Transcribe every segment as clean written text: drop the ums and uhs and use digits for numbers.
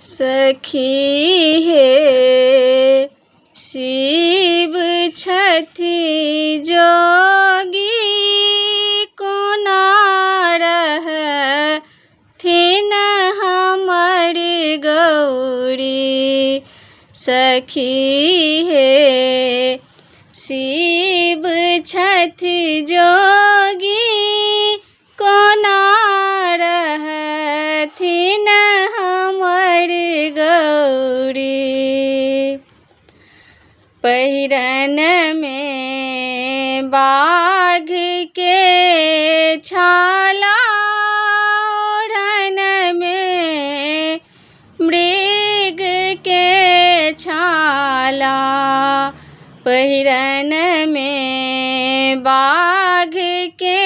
सखी हे शिव छथि जोगी कोना रहथिन हमर गौरी। सखी हे शिव छथि जोगी कोना रहथिन हमर गौरी। पहिरन में बाघ के छाला ओढ़न में मृग के छाला। पहिरन में बाघ के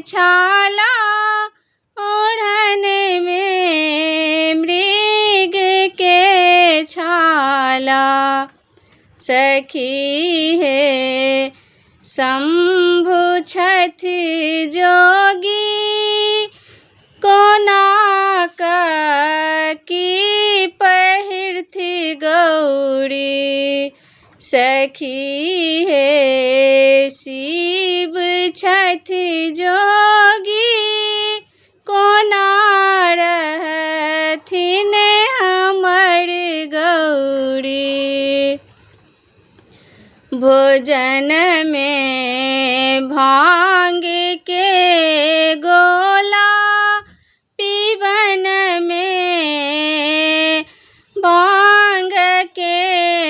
छाला ओढ़न में मृग के छाला। सखी हे शंभु छथि जोगी कोना की पहिरथि गौरी। सखी हे शिव छथि जोगी कोना रहथिन हमर गौरी। भोजन में भांग के गोला पीवन में भांग के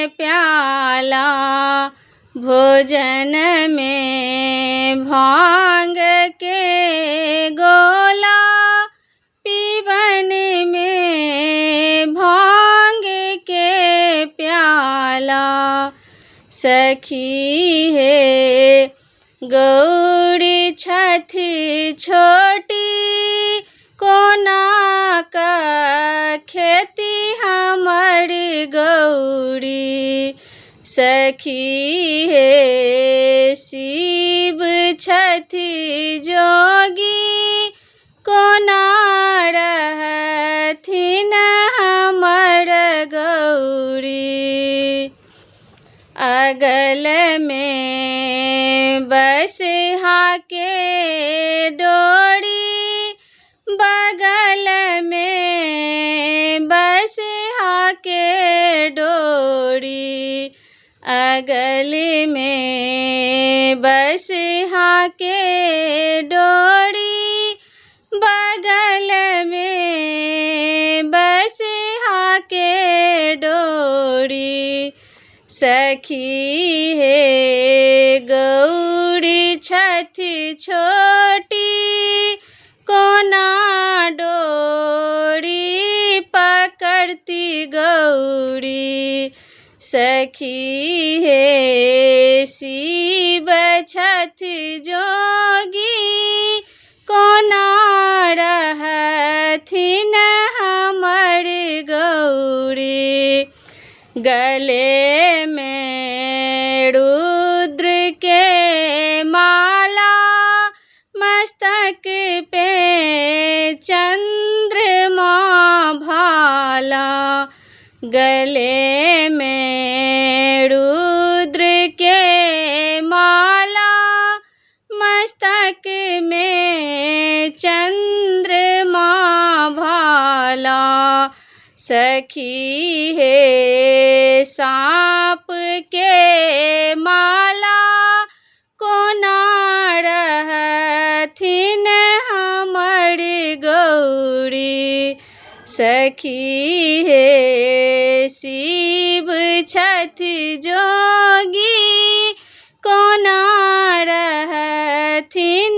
प्याला। भोजन में भांग के गोला पीवन में भांग के प्याला। सखी हे गौरी छथि छोटी कोना खेती हमर गौरी। सखी हे शिव छथि जोगी कोना रहथिन हमर गौरी। अगल में बसहा के डोरी बगल में बसहा के डोरी। अगल में बसहा के डोरी बगल में बसहा के डोरी। सखी हे गौरी छथि छोटी कोना डोरी पकड़ती गौरी। सखी हे शिव छथि जोगी कोना रहथिन हमर गौरी। गले में रुद्र के माला मस्तक पे चंद्रमा भाला। गले में रुद्र के माला मस्तक में चंद्रमा भाला। सखी हे सांप के माला कोना रहथिन हमर गौरी। सखी हे शिव छथि जोगी कोना रहथिन